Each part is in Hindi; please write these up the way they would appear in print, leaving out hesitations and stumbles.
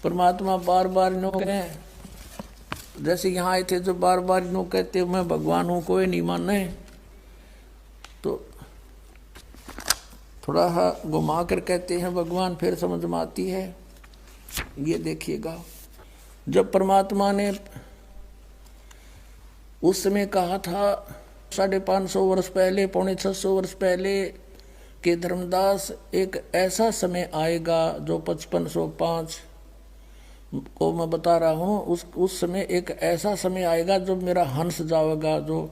परमात्मा बार बार नो कहें, जैसे यहाँ आए थे जो बार बार नो कहते मैं भगवान हूँ कोई नहीं माने, तो थोड़ा सा घुमा कर कहते हैं भगवान, फिर समझ में आती है। ये देखिएगा, जब परमात्मा ने उस समय कहा था 550 वर्ष पहले, 650 वर्ष पहले कि धर्मदास एक ऐसा समय आएगा जो 5505 को मैं बता रहा हूँ, उस समय एक ऐसा समय आएगा जब मेरा हंस जाएगा। जो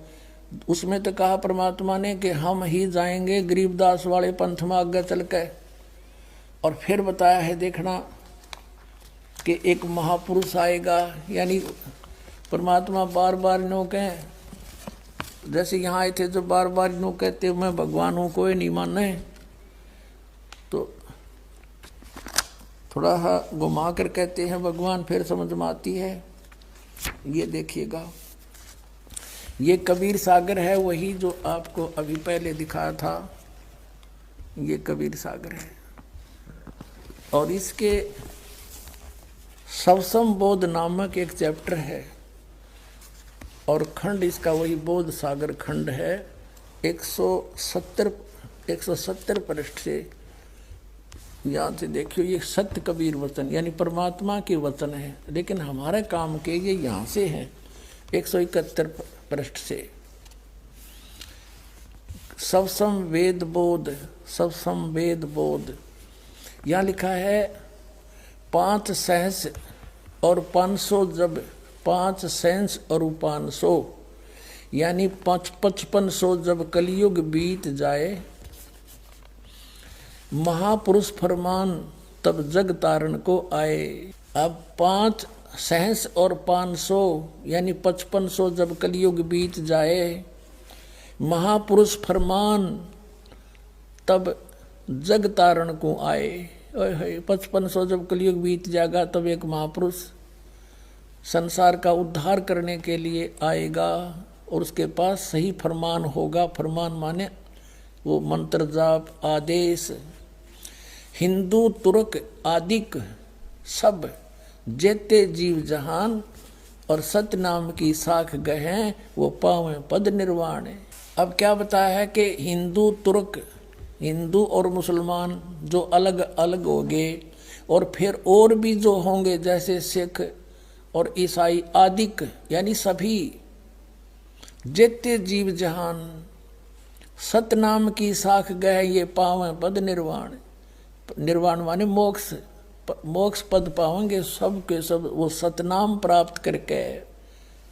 उसमें तो कहा परमात्मा ने कि हम ही जाएंगे गरीबदास वाले पंथ में आगे चल के, और फिर बताया है देखना कि एक महापुरुष आएगा। यानी परमात्मा बार बार नो कहें, जैसे यहाँ आए थे जो बार बार नो कहते मैं भगवान हूँ कोई नहीं माने, तो थोड़ा सा घुमा कर कहते हैं भगवान, फिर समझ में आती है। ये देखिएगा, ये कबीर सागर है, वही जो आपको अभी पहले दिखाया था, ये कबीर सागर है। और इसके सवसम बोध नामक एक चैप्टर है, और खंड इसका वही बोध सागर खंड है। 170 पृष्ठ से, यहाँ से देखियो, ये सत्य कबीर वचन यानी परमात्मा के वचन है, लेकिन हमारे काम के ये यहाँ से हैं। 171 पृष्ठ से, सवसम वेद बोध, सवसम वेद बोध, यहाँ लिखा है 5 सहस और 500, जब 5 सहस और 500 यानी 5500 जब कलयुग बीत जाए, महापुरुष फरमान तब जग तारण को आए। अब 5 सहस और 500 यानी 5500 जब कलयुग बीत जाए, महापुरुष फरमान तब जग तारण को आए। 5500 जब कलयुग बीत जाएगा तब एक महापुरुष संसार का उद्धार करने के लिए आएगा, और उसके पास सही फरमान होगा। फरमान माने वो मंत्र जाप आदेश। हिंदू तुर्क आदिक सब जेते जीव जहान, और सत्य नाम की साख गहें वो पावे पद निर्वाण। अब क्या बताया है कि हिंदू तुर्क, हिंदू और मुसलमान जो अलग अलग हो गए, और फिर और भी जो होंगे जैसे सिख और ईसाई आदिक यानी सभी जेते जीव जहान, सतनाम की साख गए ये पावे पद निर्वाण। निर्वाण माने मोक्ष, मोक्ष पद पावेंगे सब के सब वो सतनाम प्राप्त करके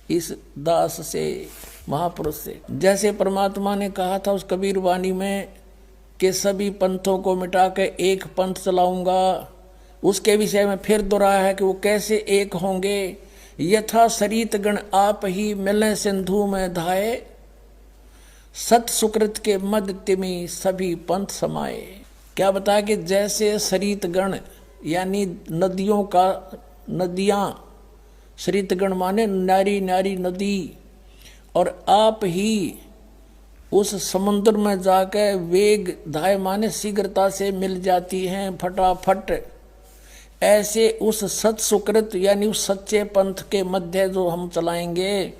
इस दास से, महापुरुष से। जैसे परमात्मा ने कहा था उस कबीर वाणी में कि सभी पंथों को मिटा के एक पंथ चलाऊंगा, उसके विषय में फिर दोहराया है कि वो कैसे एक होंगे। यथा सरित गण आप ही मिले सिंधु में धाये, सत सुकृत के मद तिमी सभी पंथ समाये। क्या बताया कि जैसे सरित गण यानी नदियों का, नदियां, सरित गण माने नारी नारी नदी, और आप ही उस समुद्र में जाके वेग धाय माने शीघ्रता से मिल जाती हैं फटाफट। ऐसे उस सत सुकृत यानी उस सच्चे पंथ के मध्य जो हम चलाएंगे,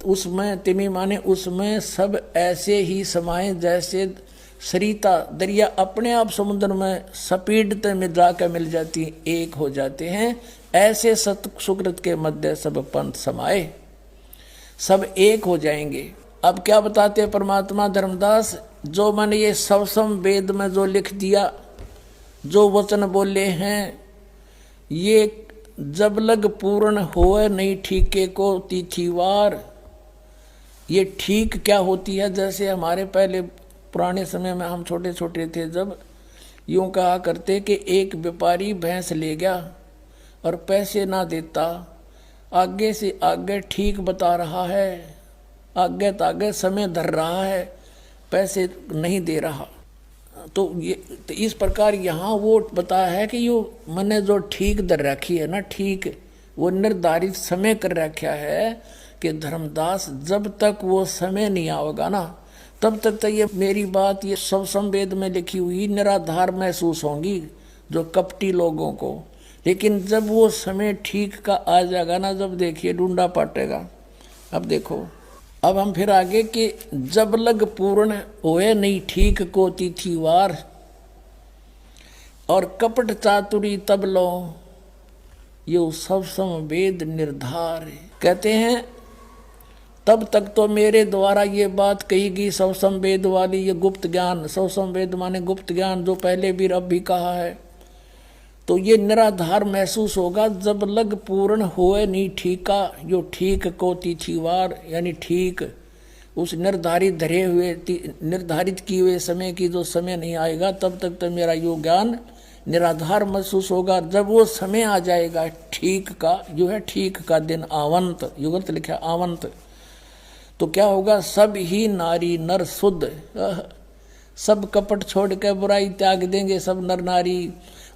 उसमें तिमी माने उसमें सब ऐसे ही समाये जैसे सरिता दरिया अपने आप समुद्र में स्पीड में जाकर मिल जाती, एक हो जाते हैं। ऐसे सत सुकृत के मध्य सब पंथ समाये, सब एक हो जाएंगे। अब क्या बताते हैं परमात्मा धर्मदास, जो मैंने ये सवसम वेद में जो लिख दिया, जो वचन बोले हैं, ये जब लग पूर्ण होए नहीं ठीके को तिथिवार। ये ठीक क्या होती है, जैसे हमारे पहले पुराने समय में हम छोटे छोटे थे जब यूं कहा करते कि एक व्यापारी भैंस ले गया और पैसे ना देता, आगे से आगे ठीक बता रहा है, आगे तागे समय धर रहा है, पैसे नहीं दे रहा। तो इस प्रकार यहाँ वो बताया है कि यो मैंने जो ठीक दर रखी है ना, ठीक वो निर्धारित समय कर रखा है कि धर्मदास जब तक वो समय नहीं आएगा ना, तब तक तो ये मेरी बात ये सब संवेद में लिखी हुई निराधार महसूस होंगी जो कपटी लोगों को। लेकिन जब वो समय ठीक का आ जाएगा ना, जब देखिए ढूंढा पाटेगा। अब देखो, अब हम फिर आगे कि जब लग पूर्ण होए नहीं ठीक को तिथिवार, और कपट चातुरी तब लो यो सब समवेद निर्धार। कहते हैं तब तक तो मेरे द्वारा ये बात कही गई सब संवेद वाली, ये गुप्त ज्ञान, सब संवेद माने गुप्त ज्ञान, जो पहले भी अब भी कहा है, तो ये निराधार महसूस होगा जब लग पूर्ण होए नहीं ठीका, जो ठीक को तिथिवार, यानी ठीक उस निर्धारित धरे हुए निर्धारित किए हुए समय की जो समय नहीं आएगा, तब तक तो मेरा यो ज्ञान निराधार महसूस होगा। जब वो समय आ जाएगा ठीक का, जो है ठीक का दिन आवंत, युगंत लिखा आवंत, तो क्या होगा, सब ही नारी नर शुद्ध, सब कपट छोड़ के बुराई त्याग देंगे सब नर नारी।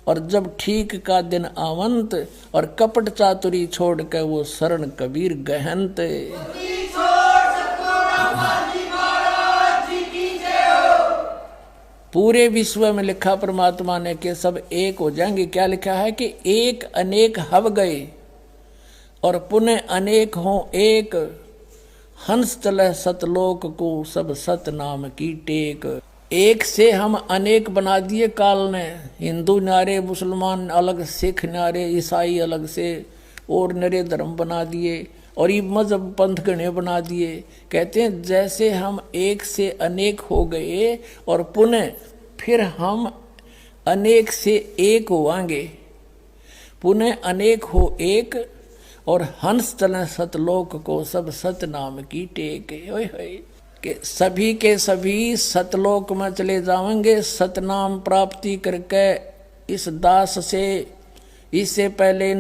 और जब ठीक का दिन आवंत, और कपट चातुरी छोड़ के वो शरण कबीर गहंत। पूरे विश्व में लिखा परमात्मा ने कि सब एक हो जाएंगे। क्या लिखा है कि एक अनेक हव गए और पुनः अनेक हों एक, हंस चले सतलोक को सब सत नाम की टेक। एक से हम अनेक बना दिए काल ने, हिंदू नारे, मुसलमान अलग, सिख नारे, ईसाई अलग से, और नरे धर्म बना दिए, और ये मजहब पंथ गणे बना दिए। कहते हैं जैसे हम एक से अनेक हो गए और पुनः फिर हम अनेक से एक होवांगे, पुनः अनेक हो एक, और हंस चले सतलोक को सब सत नाम की टेक। ओए होए कि सभी के सभी सतलोक में चले जाएंगे सतनाम प्राप्ति करके। इस दास से, इससे पहले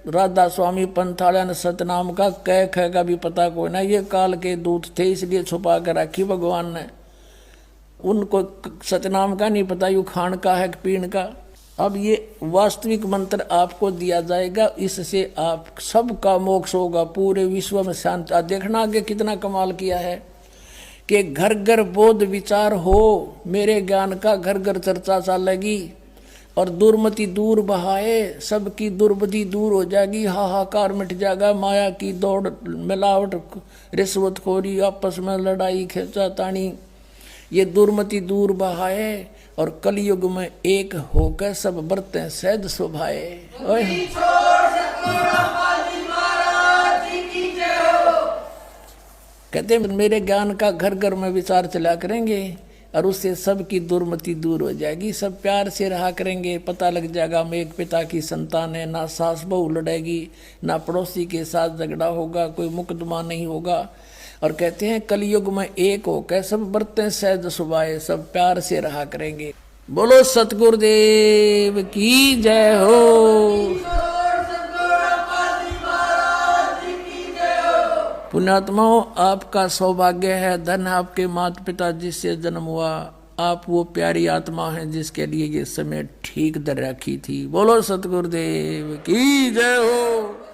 राधा स्वामी पंथाड़ा ने सतनाम का कह ख का भी पता कोई ना, ये काल के दूत थे इसलिए छुपा कर रखी भगवान ने, उनको सतनाम का नहीं पता यू खान का है पीण का। अब ये वास्तविक मंत्र आपको दिया जाएगा, इससे आप सबका मोक्ष होगा, पूरे विश्व में शांति। देखना आगे कितना कमाल किया है कि घर घर बोध विचार हो, मेरे ज्ञान का घर घर चर्चा चलेगी, और दुर्मति दूर बहाए, सबकी दुर्बुद्धि दूर हो जाएगी, हाहाकार मिट जाएगा, माया की दौड़, मिलावट, रिश्वतखोरी, आपस में लड़ाई खींचातानी, ये दुर्मति दूर बहाए, और कलयुग में एक होकर सब बरतें सहज शोभाए। कहते मेरे ज्ञान का घर घर में विचार चला करेंगे, और उससे सबकी दुर्मति दूर हो जाएगी, सब प्यार से रहा करेंगे। पता लग जाएगा हम एक पिता की संतान है, ना सास बहू लड़ेगी, ना पड़ोसी के साथ झगड़ा होगा, कोई मुकदमा नहीं होगा। और कहते हैं कलयुग में एक होकर सब बरतें सहज सुभाए, सब प्यार से रहा करेंगे। बोलो सतगुरुदेव की जय हो। पुण्यात्माओं, आपका सौभाग्य है, धन आपके माता पिता जिससे जन्म हुआ, आप वो प्यारी आत्मा हैं जिसके लिए ये समय ठीक दर रखी थी। बोलो सतगुरुदेव की जय हो।